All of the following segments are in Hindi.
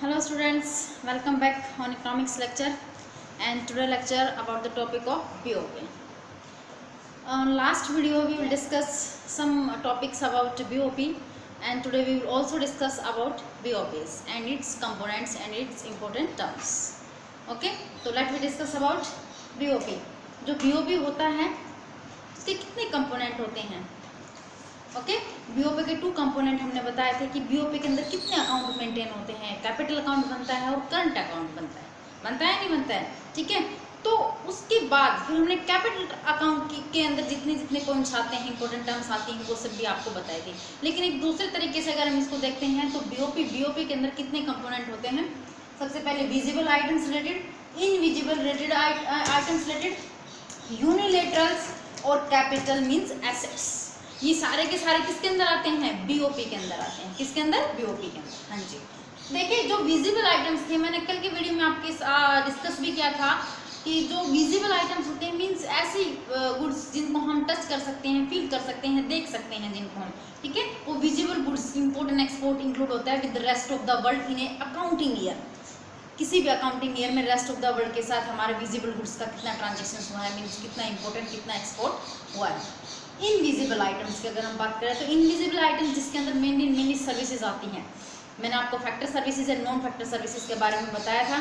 Hello students, welcome back on economics lecture and today lecture about the topic of BOP. Last video we will discuss some topics about BOP and today we will also discuss about BOPs and its components and its important terms. Okay, so let me discuss about BOP. जो BOP होता है उसके कितने कंपोनेंट होते हैं? ओके, बीओपी के टू कंपोनेंट हमने बताए थे कि बीओपी के अंदर कितने अकाउंट मेंटेन होते हैं, कैपिटल अकाउंट बनता है और करंट अकाउंट बनता है नहीं बनता है, ठीक है। तो उसके बाद फिर हमने कैपिटल अकाउंट के अंदर जितने जितने पॉइंट्स आते हैं, इंपॉर्टेंट टर्म्स आती हैं, वो सब भी आपको बताए थे। लेकिन एक दूसरे तरीके से अगर हम इसको देखते हैं तो बीओपी के अंदर कितने कंपोनेंट होते हैं। सबसे पहले visible items related, invisible related items related, unilaterals और कैपिटल मीन्स एसेट्स। ये सारे के सारे किसके अंदर आते हैं? बीओपी के अंदर आते हैं। किसके अंदर? बीओपी के अंदर। हाँ जी, देखिए जो विजिबल आइटम्स थे, मैंने कल के वीडियो में आपके डिस्कस भी किया था कि जो विजिबल आइटम्स होते हैं मीन्स ऐसी गुड्स जिनको हम टच कर सकते हैं, फील कर सकते हैं, देख सकते हैं जिनको हम, ठीक है, वो visible goods import and export include होता है with the rest of the world in A accounting year. किसी भी अकाउंटिंग ईयर में रेस्ट ऑफ द वर्ल्ड के साथ हमारे विजिबल गुड्स का कितना ट्रांजेक्शन हुआ है, मीन्स कितना इंपॉर्टेंट, कितना एक्सपोर्ट हुआ है। इनविजिबल आइटम्स की अगर हम बात करें तो इनविजिबल आइटम्स जिसके अंदर मेनली सर्विसेज आती हैं, मैंने आपको factor services and non factor services के बारे में बताया था,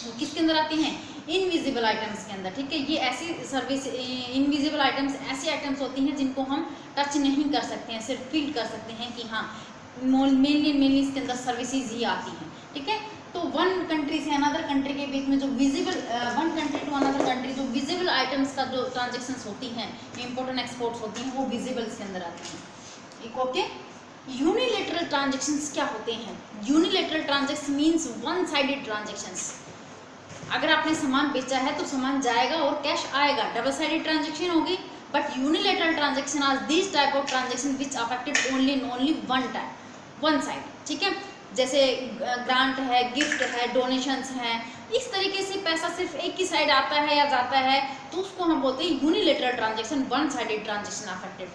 वो किसके अंदर आती हैं? इनविजिबल आइटम्स के अंदर, ठीक है। ये ऐसी सर्विस, इनविजिबल आइटम्स ऐसी आइटम्स होती हैं जिनको हम टच नहीं कर सकते हैं, सिर्फ फील कर सकते हैं कि हाँ मेनली इसके अंदर सर्विसेज ही आती हैं, ठीक है। तो वन कंट्री से अनदर कंट्री के बीच में जो visible, one country to another country जो विजिबल आइटम्स का जो ट्रांजेक्शन्स होती हैं, इंपोर्ट एंड एक्सपोर्ट्स होती हैं, वो विजिबल्स के अंदर आती हैं। ओके, यूनिलेटरल ट्रांजेक्शन्स क्या होते हैं? Unilateral transaction means one sided transactions. अगर आपने सामान बेचा है तो सामान जाएगा और कैश आएगा, डबल साइडेड ट्रांजेक्शन होगी। But unilateral transaction are this type of transaction which affected only one time, one side, ठीक है। जैसे ग्रांट है, गिफ्ट है, डोनेशंस हैं, इस तरीके से पैसा सिर्फ एक ही साइड आता है या जाता है तो उसको हम बोलते हैं unilateral transaction, one sided transaction affected.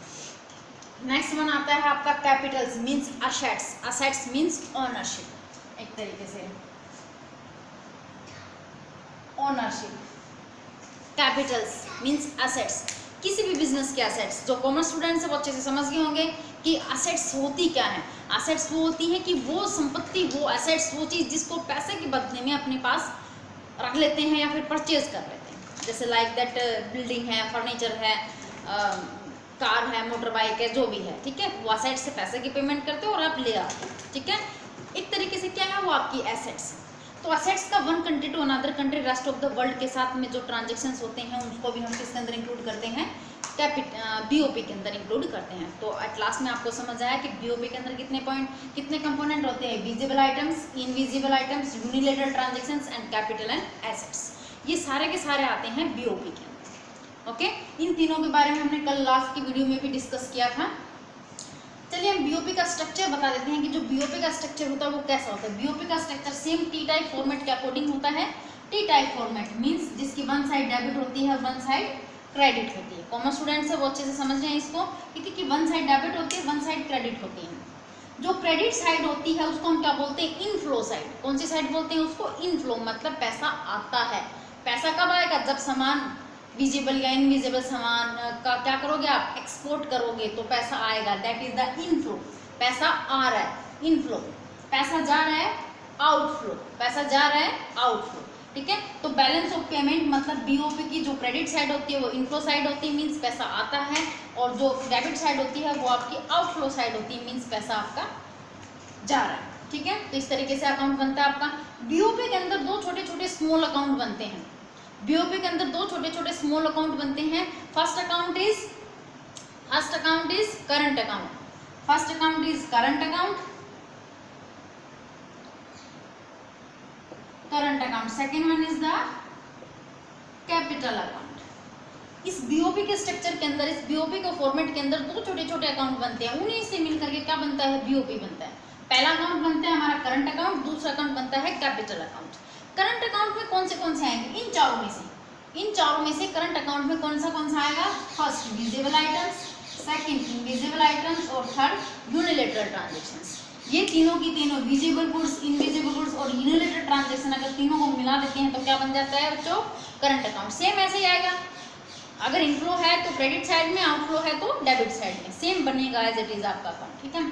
Next one आता है आपका Capitals means assets, assets means ownership, एक तरीके से ओनरशिप। कैपिटल्स मीन्स असेट्स, किसी भी बिजनेस के असेट्स। जो कॉमर्स स्टूडेंट्स हैं वो अच्छे से समझ गए होंगे कि असेट्स होती क्या है। असेट्स वो होती हैं कि वो संपत्ति, वो असेट्स, वो चीज़ जिसको पैसे के बदले में अपने पास रख लेते हैं या फिर परचेज कर लेते हैं। जैसे लाइक दैट बिल्डिंग है, फर्नीचर है, कार है, मोटर बाइक है, जो भी है, ठीक है, वो असेट्स से पैसे की पेमेंट करते हो और आप ले आते हो, ठीक है। एक तरीके से क्या है, वो आपकी एसेट्स। तो असेट्स का one country to another country rest of the world के साथ में जो ट्रांजेक्शन्स होते हैं उनको भी हम किसके अंदर इंक्लूड करते हैं? बीओपी के अंदर इंक्लूड करते हैं। तो एट लास्ट में आपको समझ आया कि बीओपी के अंदर कितने पॉइंट, कितने कंपोनेंट होते हैं? Visible items, invisible items, unilateral transactions and capital and assets. ये सारे के सारे आते हैं बीओपी के अंदर। ओके, इन तीनों के बारे में हमने कल लास्ट की वीडियो में भी डिस्कस किया था। चलिए हम बीओपी का स्ट्रक्चर बता देते हैं कि जो बीओपी का स्ट्रक्चर होता है वो कैसा होता है। बीओपी का structure same T type format के अकॉर्डिंग होता है। टी टाइप फॉर्मेट मींस जिसकी वन साइड डेबिट होती है, वन साइड क्रेडिट होती है। कॉमर्स स्टूडेंट्स है वो अच्छे से समझ रहे हैं इसको, क्योंकि वन साइड डेबिट होती है, वन साइड क्रेडिट होती है। जो क्रेडिट साइड होती है उसको हम क्या बोलते हैं? Inflow side. कौन सी साइड बोलते हैं उसको? इनफ्लो, मतलब पैसा आता है। पैसा कब आएगा? जब सामान विजिबल या इनविजिबल सामान का क्या करोगे आप? एक्सपोर्ट करोगे तो पैसा आएगा, दैट इज द इनफ्लो। पैसा आ रहा है, इनफ्लो। पैसा जा रहा है, आउटफ्लो। पैसा जा रहा है, आउटफ्लो, ठीक है। तो बैलेंस ऑफ पेमेंट मतलब बीओपी की जो क्रेडिट साइड होती है वो इनफ्लो साइड होती है, मीन्स पैसा आता है, और जो डेबिट साइड होती है वो आपकी आउटफ्लो साइड होती है, मीन्स पैसा आपका जा रहा है, ठीक है। तो इस तरीके से अकाउंट बनता है आपका। बीओपी के अंदर दो छोटे छोटे स्मॉल अकाउंट बनते हैं। बीओपी के अंदर दो छोटे छोटे स्मॉल अकाउंट बनते हैं। First account is current account. First account is current account, second one is the capital account. इस बीओपी के स्ट्रक्चर के अंदर, इस बीओपी के फॉर्मेट के अंदर दो छोटे छोटे अकाउंट बनते हैं, उन्हीं से मिलकर के क्या बनता है? बीओपी बनता है। पहला अकाउंट बनता है हमारा करंट अकाउंट, दूसरा अकाउंट बनता है कैपिटल अकाउंट। करंट अकाउंट में कौन से आएंगे? इन चारों में से करंट अकाउंट में कौन सा आएगा? First visible items, second invisible items और थर्ड यूनिलेटरल ट्रांजेक्शंस। ये तीनों की तीनों विजिबल गुड्स, इनविजिबल गुड्स और यूनिलेटरल ट्रांजैक्शन अगर तीनों को मिला देते हैं तो क्या बन जाता है बच्चों, करंट अकाउंट। सेम ऐसे ही आएगा, अगर इनफ्लो है तो क्रेडिट साइड में, आउटफ्लो है तो डेबिट साइड में, सेम बनेगा एज इट इज आपका अकाउंट। ठीक है,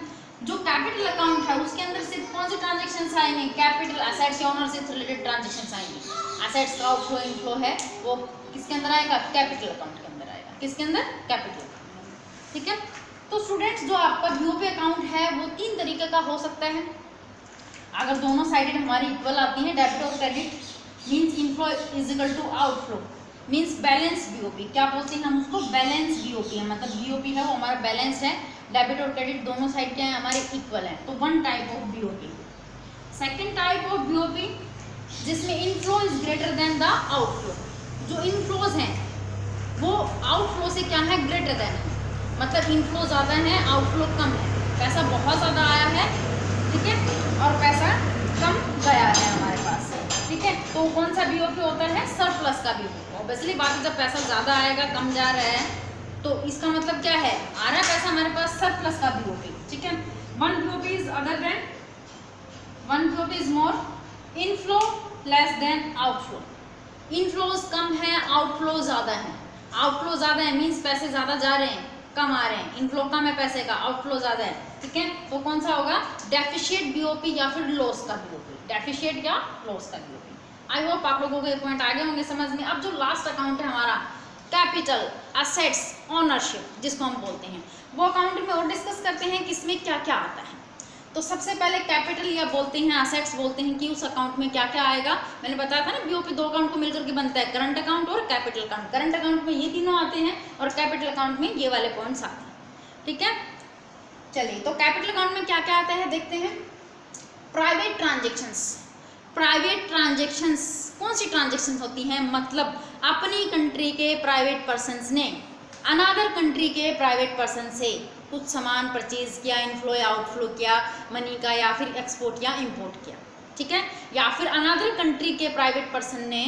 जो कैपिटल अकाउंट है उसके अंदर सिर्फ कौन से ट्रांजेक्शन आएंगे, कैपिटल एसेट्स या ओनरशिप से रिलेटेड ट्रांजेक्शन आएंगे। एसेट्स का आउटफ्लो इनफ्लो है वो किसके अंदर आएगा, कैपिटल अकाउंट के अंदर आएगा। किसके अंदर, कैपिटल अकाउंट। ठीक है, तो स्टूडेंट्स जो आपका बीओपी अकाउंट है वो 3 तरीके का हो सकता है। अगर दोनों साइडेड हमारी इक्वल आती है, डेबिट और credit, means inflow is equal to outflow, means balance BOP. क्या बोलते हैं हम उसको, बैलेंस बीओपी है, मतलब बीओपी है वो हमारा बैलेंस है, डेबिट और क्रेडिट दोनों साइड क्या है हमारे इक्वल है, तो 1 type of BOP. Second type of BOP जिसमें inflow is greater than the outflow, जो इनफ्लोज हैं वो आउटफ्लो से क्या है, ग्रेटर देन है, मतलब इनफ्लो ज़्यादा है आउटफ्लो कम है, पैसा बहुत ज़्यादा आया है, ठीक है, और पैसा कम गया है हमारे पास से। ठीक है, तो कौन सा बीओपी होता है, सरप्लस का बीओपी। ऑब्वियसली बात है, जब पैसा ज़्यादा आएगा कम जा रहा है तो इसका मतलब क्या है, आ रहा है पैसा हमारे पास, सरप्लस का बीओपी। ठीक है, one BOP is other than, one BOP is more inflow less than outflow. Inflows कम है, आउटफ्लो ज़्यादा है। आउटफ्लो ज़्यादा है मीन्स पैसे ज़्यादा जा रहे हैं, कम आ रहे हैं, इनफ्लो कम है पैसे का, आउटफ्लो ज़्यादा है। ठीक है, तो कौन सा होगा, डेफिशिएट बीओपी या फिर लॉस का बीओपी, डेफिशिएट या लॉस का बीओपी। आई होप आप लोगों के पॉइंट आगे होंगे समझ में। अब जो लास्ट अकाउंट है हमारा, कैपिटल एसेट्स ओनरशिप जिसको हम बोलते हैं, वो अकाउंट में और डिस्कस करते हैं कि इसमें क्या क्या आता है। तो सबसे पहले कैपिटल या बोलते हैं एसेट्स बोलते हैं कि उस अकाउंट में क्या क्या आएगा। मैंने बताया था ना बीओपी 2 अकाउंट को मिलकर के बनता है, करंट अकाउंट और कैपिटल अकाउंट। करंट अकाउंट में ये तीनों आते हैं और कैपिटल अकाउंट में ये वाले पॉइंट्स आते हैं। ठीक है, चलिए तो कैपिटल अकाउंट में क्या क्या आता है देखते हैं। प्राइवेट ट्रांजेक्शंस, प्राइवेट ट्रांजेक्शंस कौन सी ट्रांजेक्शंस होती हैं, मतलब अपनी कंट्री के प्राइवेट पर्सन्स ने अनदर कंट्री के प्राइवेट पर्सन से कुछ सामान परचेज किया, इनफ्लो या आउटफ्लो किया मनी का, या फिर एक्सपोर्ट या इंपोर्ट किया। ठीक है, या फिर अनदर कंट्री के प्राइवेट पर्सन ने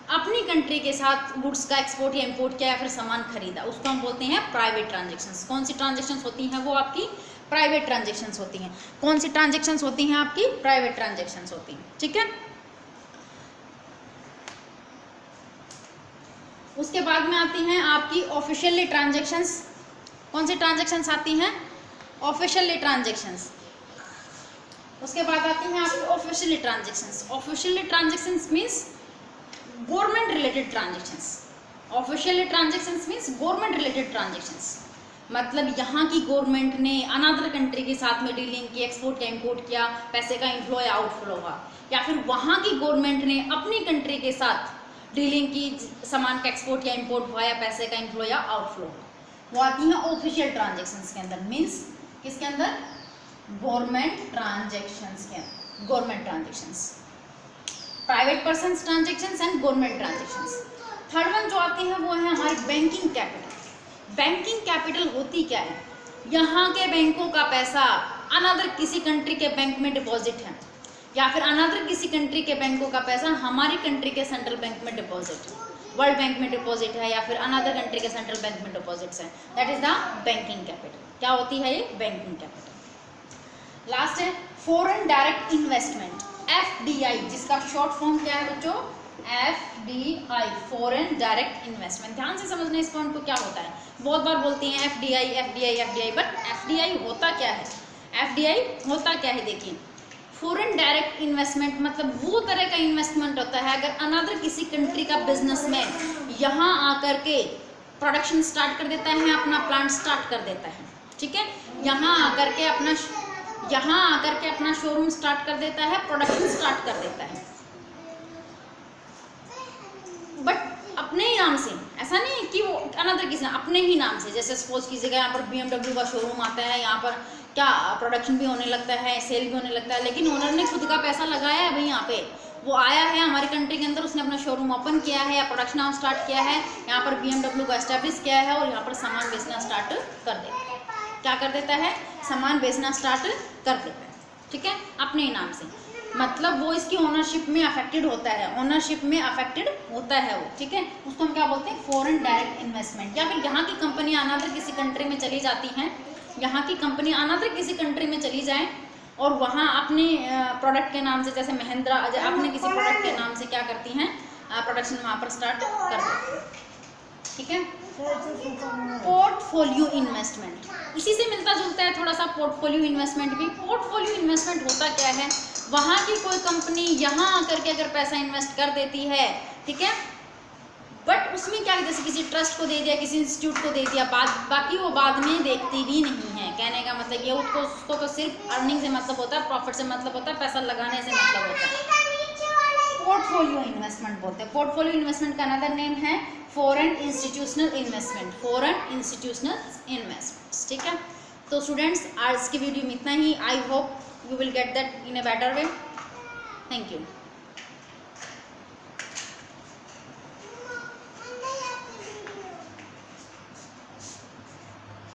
अपनी कंट्री के साथ गुड्स का एक्सपोर्ट या इंपोर्ट किया या फिर सामान खरीदा, उसको हम बोलते हैं प्राइवेट ट्रांजेक्शंस। कौन सी ट्रांजेक्शंस होती हैं, वो आपकी प्राइवेट ट्रांजेक्शंस होती हैं। कौन सी ट्रांजेक्शंस होती हैं, आपकी प्राइवेट ट्रांजेक्शंस होती हैं। ठीक है, उसके बाद में आती हैं आपकी ऑफिशियली ट्रांजेक्शंस। कौन सी ट्रांजेक्शंस आती हैं, ऑफिशियली ट्रांजेक्शंस। उसके बाद आती हैं आपकी officially transactions. Officially transactions means government related transactions. Officially transactions means government related transactions, मतलब यहाँ की गवर्नमेंट ने अनदर कंट्री के साथ में डीलिंग की, एक्सपोर्ट या इंपोर्ट किया, पैसे का इनफ्लो या आउटफ्लो हुआ, या फिर वहाँ की गवर्नमेंट ने अपनी कंट्री के साथ डीलिंग की, सामान का एक्सपोर्ट या इंपोर्ट हुआ या पैसे का इनफ्लो या आउटफ्लो हुआ, वो आती हैं ऑफिशियल ट्रांजेक्शंस के अंदर। मीन्स किसके अंदर, गवर्नमेंट ट्रांजेक्शंस के अंदर, government transactions, private persons transactions and government transactions. Third one जो आती है वो है हमारी बैंकिंग कैपिटल। बैंकिंग कैपिटल होती क्या है, यहाँ के बैंकों का पैसा अनदर किसी कंट्री के बैंक में डिपॉजिट है, या फिर अनदर किसी कंट्री के बैंकों का पैसा हमारी कंट्री के सेंट्रल बैंक में डिपॉजिट है, वर्ल्ड बैंक में डिपॉजिट है, या फिर अनदर कंट्री के सेंट्रल बैंक में डिपॉजिट्स है, that is the banking capital. क्या होती है ये, बैंकिंग कैपिटल। लास्ट है फॉरेन डायरेक्ट इन्वेस्टमेंट, एफडीआई, जिसका शॉर्ट फॉर्म क्या है बच्चों, एफडीआई, फॉरेन डायरेक्ट इन्वेस्टमेंट। ध्यान से समझना इस पॉइंट को, क्या होता है, बहुत बार बोलते हैं FDI FDI FDI, but FDI होता क्या है, एफडीआई होता क्या है देखिए, फॉरेन डायरेक्ट इन्वेस्टमेंट मतलब वो तरह का इन्वेस्टमेंट होता है अगर अनदर किसी कंट्री का बिजनेसमैन यहाँ आकर के प्रोडक्शन स्टार्ट कर देता है, अपना प्लांट स्टार्ट कर देता है। ठीक है, यहाँ आकर के अपना शोरूम स्टार्ट कर देता है, प्रोडक्शन स्टार्ट कर देता है, बट अपने ही नाम से, ऐसा नहीं है कि वो अनदर किसी, अपने ही नाम से। जैसे सपोज कीजिएगा यहाँ पर BMW का शोरूम आता है, यहाँ पर क्या प्रोडक्शन भी होने लगता है, सेल भी होने लगता है, लेकिन ओनर ने खुद का पैसा लगाया है भाई, यहाँ पे वो आया है हमारी कंट्री के अंदर, उसने अपना शोरूम ओपन किया है या प्रोडक्शन हाउस स्टार्ट किया है, यहाँ पर BMW को एस्टेब्लिश किया है और यहाँ पर सामान बेचना स्टार्ट कर देता है। क्या कर देता है, सामान बेचना स्टार्ट कर देता है। ठीक है, अपने ही नाम से, मतलब वो इसकी ओनरशिप में अफेक्टेड होता है, ओनरशिप में अफेक्टेड होता है वो। ठीक है, उसको हम क्या बोलते हैं, फॉरेन डायरेक्ट इन्वेस्टमेंट। या फिर यहाँ की कंपनी अनदर किसी कंट्री में चली जाती हैं, यहाँ की कंपनी अनदर किसी कंट्री में चली जाए और वहाँ अपने प्रोडक्ट के नाम से, जैसे महिंद्रा, अपने किसी प्रोडक्ट के नाम से क्या करती हैं, प्रोडक्शन वहाँ पर स्टार्ट कर देती हैं। ठीक है। पोर्टफोलियो इन्वेस्टमेंट, इसी से मिलता जुलता है थोड़ा सा पोर्टफोलियो इन्वेस्टमेंट भी। पोर्टफोलियो इन्वेस्टमेंट होता क्या है, वहाँ की कोई कंपनी यहाँ आकर के अगर पैसा इन्वेस्ट कर देती है, ठीक है, बट उसमें क्या है, जैसे किसी ट्रस्ट को दे दिया, किसी इंस्टीट्यूट को दे दिया, बाकी वो बाद में देखती भी नहीं है। कहने का मतलब ये, उसको तो सिर्फ अर्निंग से मतलब होता है, प्रॉफिट से मतलब होता है, पैसा लगाने से मतलब होता है। पोर्टफोलियो इन्वेस्टमेंट बोलते हैं। पोर्टफोलियो इन्वेस्टमेंट का अनदर नेम है foreign institutional investment, foreign institutional investments. ठीक है। तो स्टूडेंट्स, आज की वीडियो में इतना ही। I hope you will get that in a better way. Thank you.